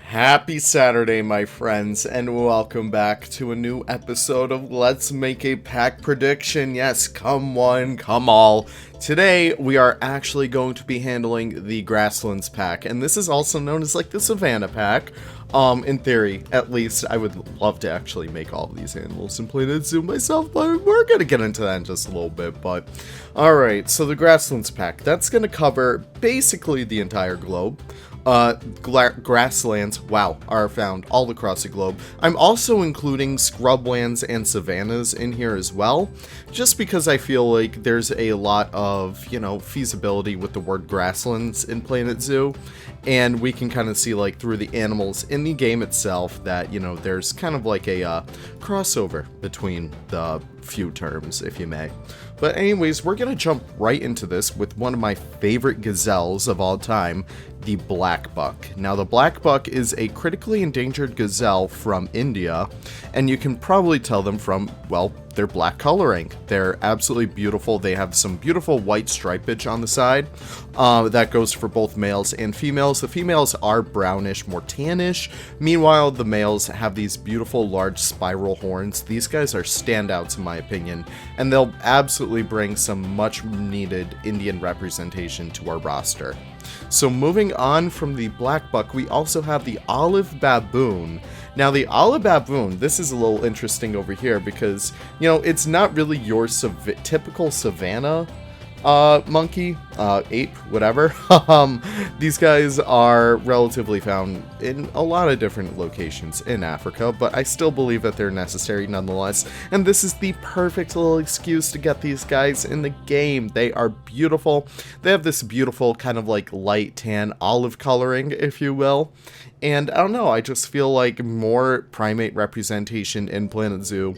Happy Saturday, my friends, and welcome back to a new episode of Let's Make a Pack Prediction. Yes, come one, come all. Today, we are actually going to be handling the Grasslands pack, and this is also known as like the Savannah pack. In theory, at least, I would love to actually make all of these animals and play the zoo myself, but we're gonna get into that in just a little bit, but... Alright, so the Grasslands pack, that's gonna cover basically the entire globe. Grasslands, wow, are found all across the globe. I'm also including scrublands and savannas in here as well, just because I feel like there's a lot of, feasibility with the word grasslands in Planet Zoo, and we can kind of see, like, through the animals in the game itself that, there's kind of like a crossover between the few terms, if you may. But anyways, we're going to jump right into this with one of my favorite gazelles of all time, the black buck. Now, the black buck is a critically endangered gazelle from India, and you can probably tell them from, well, their black coloring. They're absolutely beautiful. They have some beautiful white stripage on the side. That goes for both males and females. The females are brownish, more tannish. Meanwhile, the males have these beautiful large spiral horns. These guys are standouts in my opinion, and they'll absolutely bring some much needed Indian representation to our roster. So moving on from the black buck, we also have the olive baboon. Now, the olive baboon, this is a little interesting over here because, it's not really your typical savanna monkey, ape, whatever. These guys are relatively found in a lot of different locations in Africa, but I still believe that they're necessary nonetheless, and this is the perfect little excuse to get these guys in the game. They are beautiful. They have this beautiful kind of like light tan olive coloring, if you will, and I don't know, I just feel like more primate representation in Planet Zoo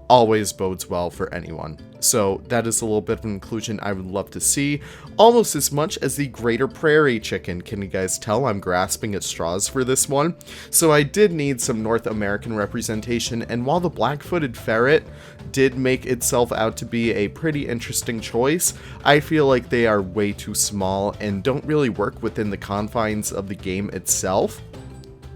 always bodes well for anyone. So that is a little bit of an inclusion I would love to see, almost as much as the greater prairie chicken. Can you guys tell I'm grasping at straws for this one? So I did need some North American representation, and while the black-footed ferret did make itself out to be a pretty interesting choice, I feel like they are way too small and don't really work within the confines of the game itself.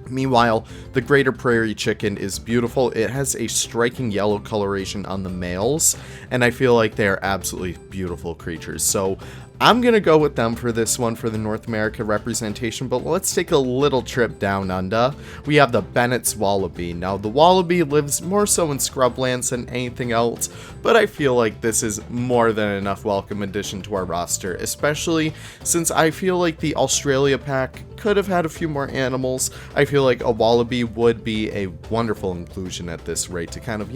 Meanwhile, the greater prairie chicken is beautiful. It has a striking yellow coloration on the males, and I feel like they are absolutely beautiful creatures. So I'm going to go with them for this one for the North America representation, but let's take a little trip down under. We have the Bennett's Wallaby. Now, the Wallaby lives more so in scrublands than anything else, but I feel like this is more than enough welcome addition to our roster, especially since I feel like the Australia pack could have had a few more animals. I feel like a Wallaby would be a wonderful inclusion at this rate to kind of,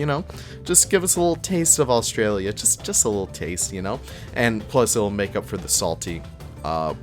just give us a little taste of Australia, just a little taste, and plus it'll make up for the salty.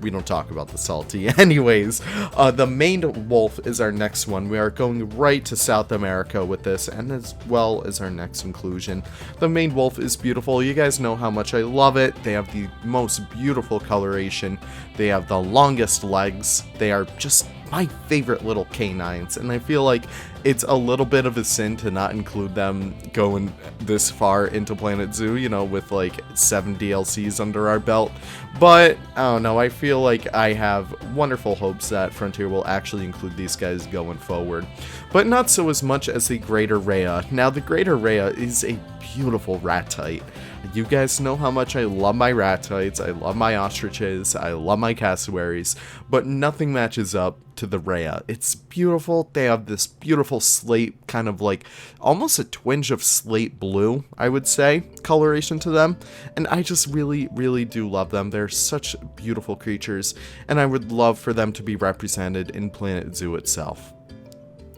We don't talk about the salty. Anyways, the maned wolf is our next one. We are going right to South America with this, and as well as our next inclusion. The maned wolf is beautiful. You guys know how much I love it. They have the most beautiful coloration. They have the longest legs. They are just my favorite little canines, and I feel like it's a little bit of a sin to not include them going this far into Planet Zoo, with like 7 DLCs under our belt. But I don't know, I feel like I have wonderful hopes that Frontier will actually include these guys going forward. But not so as much as the greater rhea. Now, the greater rhea is a beautiful ratite. You guys know how much I love my ratites, I love my ostriches, I love my cassowaries, but nothing matches up to the rhea. It's beautiful. They have this beautiful slate, kind of like almost a twinge of slate blue, I would say, coloration to them, and I just really, really do love them. They're such beautiful creatures, and I would love for them to be represented in Planet Zoo itself.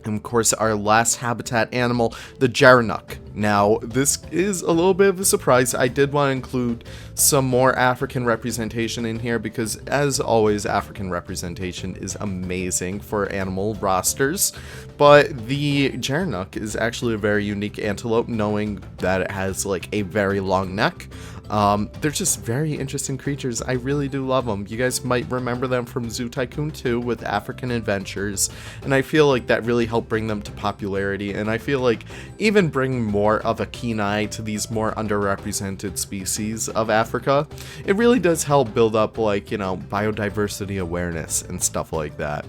And of course, our last habitat animal, the Giranook. Now, this is a little bit of a surprise. I did want to include some more African representation in here because, as always, African representation is amazing for animal rosters. But the Giranook is actually a very unique antelope, knowing that it has like a very long neck. They're just very interesting creatures. I really do love them. You guys might remember them from Zoo Tycoon 2 with African Adventures, and I feel like that really helped bring them to popularity, and I feel like even bring more of a keen eye to these more underrepresented species of Africa, it really does help build up, like, you know, biodiversity awareness and stuff like that.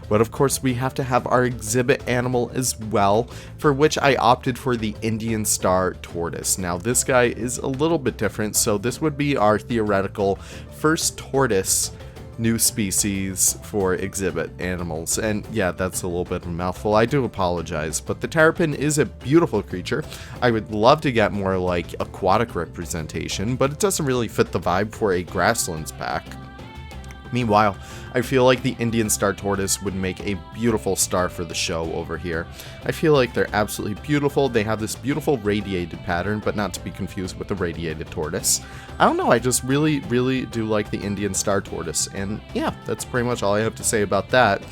But of course we have to have our exhibit animal as well, for which I opted for the Indian Star Tortoise. Now this guy is a little bit different, so this would be our theoretical first tortoise new species for exhibit animals. And yeah, that's a little bit of a mouthful, I do apologize, but the terrapin is a beautiful creature. I would love to get more like aquatic representation, but it doesn't really fit the vibe for a grasslands pack. Meanwhile, I feel like the Indian Star Tortoise would make a beautiful star for the show over here. I feel like they're absolutely beautiful. They have this beautiful radiated pattern, but not to be confused with the radiated tortoise. I don't know, I just really do like the Indian Star Tortoise, and yeah, that's pretty much all I have to say about that.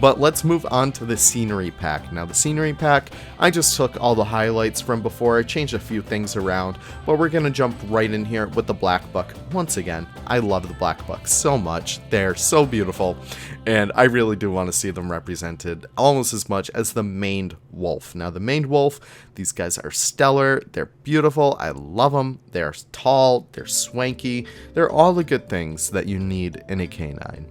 But let's move on to the scenery pack. Now the scenery pack, I just took all the highlights from before, I changed a few things around, but we're gonna jump right in here with the black buck. Once again, I love the black buck so much. They're so beautiful, and I really do want to see them represented almost as much as the maned wolf. Now the maned wolf, these guys are stellar, they're beautiful, I love them, they're tall, they're swanky, they're all the good things that you need in a canine.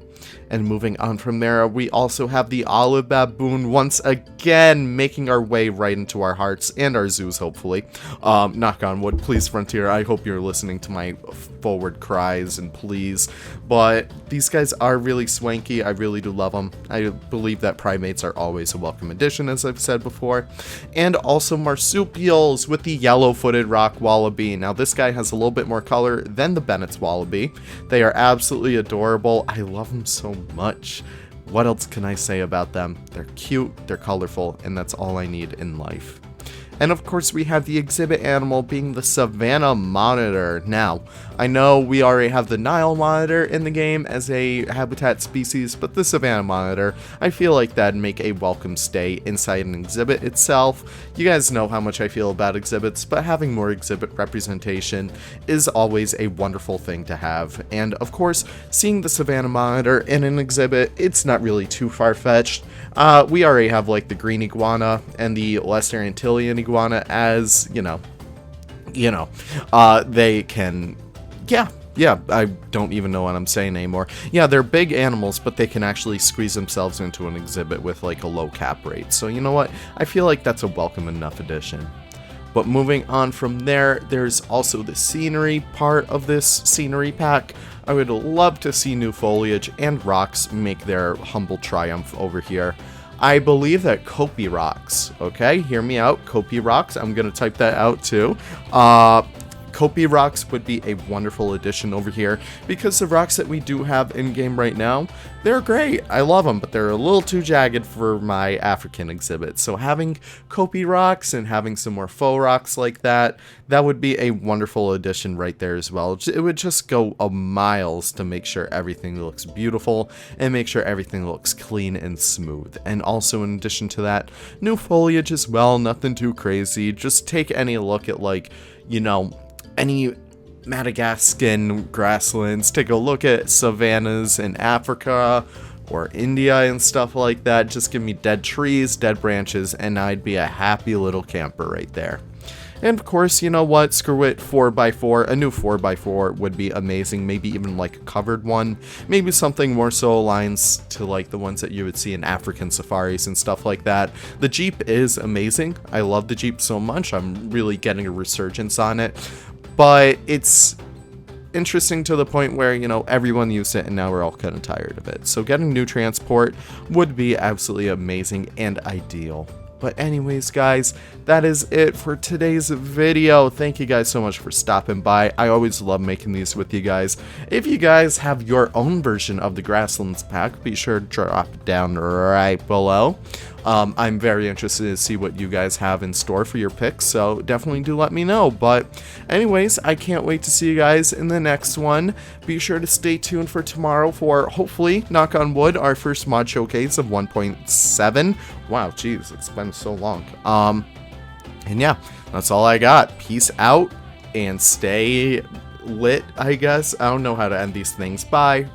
And moving on from there, we also have the olive baboon once again making our way right into our hearts and our zoos, hopefully. Knock on wood, please, Frontier. I hope you're listening to my forward cries and pleas. But these guys are really swanky. I really do love them. I believe that primates are always a welcome addition, as I've said before. And also marsupials with the yellow-footed rock wallaby. Now, this guy has a little bit more color than the Bennett's wallaby. They are absolutely adorable. I love them so much. What else can I say about them? They're cute, they're colorful, and that's all I need in life. And of course we have the exhibit animal being the Savannah Monitor. Now, I know we already have the Nile Monitor in the game as a habitat species, but the Savannah Monitor, I feel like that'd make a welcome stay inside an exhibit itself. You guys know how much I feel about exhibits, but having more exhibit representation is always a wonderful thing to have. And of course, seeing the Savannah Monitor in an exhibit, it's not really too far-fetched. We already have like the green iguana and the Lesser Antillean iguana as, they can, yeah, I don't even know what I'm saying anymore. Yeah, they're big animals, but they can actually squeeze themselves into an exhibit with like a low cap rate. So you know what? I feel like that's a welcome enough addition. But moving on from there, there's also the scenery part of this scenery pack. I would love to see new foliage and rocks make their humble triumph over here. I believe that Kopi rocks, okay, hear me out, Kopi rocks, I'm going to type that out too. Kopi rocks would be a wonderful addition over here, because the rocks that we do have in game right now, they're great, I love them, but they're a little too jagged for my African exhibit. So having Kopi rocks and having some more faux rocks like that, that would be a wonderful addition right there as well. It would just go a miles to make sure everything looks beautiful and make sure everything looks clean and smooth. And also in addition to that, new foliage as well, nothing too crazy. Just take any look at like, any Madagascan grasslands, take a look at savannas in Africa or India and stuff like that. Just give me dead trees, dead branches, and I'd be a happy little camper right there. And of course, you know what, screw it, 4x4, a new 4x4 would be amazing, maybe even like a covered one, maybe something more so aligns to like the ones that you would see in African safaris and stuff like that. The Jeep is amazing, I love the Jeep so much, I'm really getting a resurgence on it, but it's interesting to the point where, everyone used it and now we're all kind of tired of it. So getting new transport would be absolutely amazing and ideal. But anyways, guys, that is it for today's video. Thank you guys so much for stopping by. I always love making these with you guys. If you guys have your own version of the Grasslands pack, be sure to drop it down right below. I'm very interested to see what you guys have in store for your picks, so definitely do let me know. But anyways, I can't wait to see you guys in the next one. Be sure to stay tuned for tomorrow for, hopefully, knock on wood, our first mod showcase of 1.7. Wow, geez, it's been so long. And yeah, that's all I got. Peace out and stay lit, I guess. I don't know how to end these things. Bye.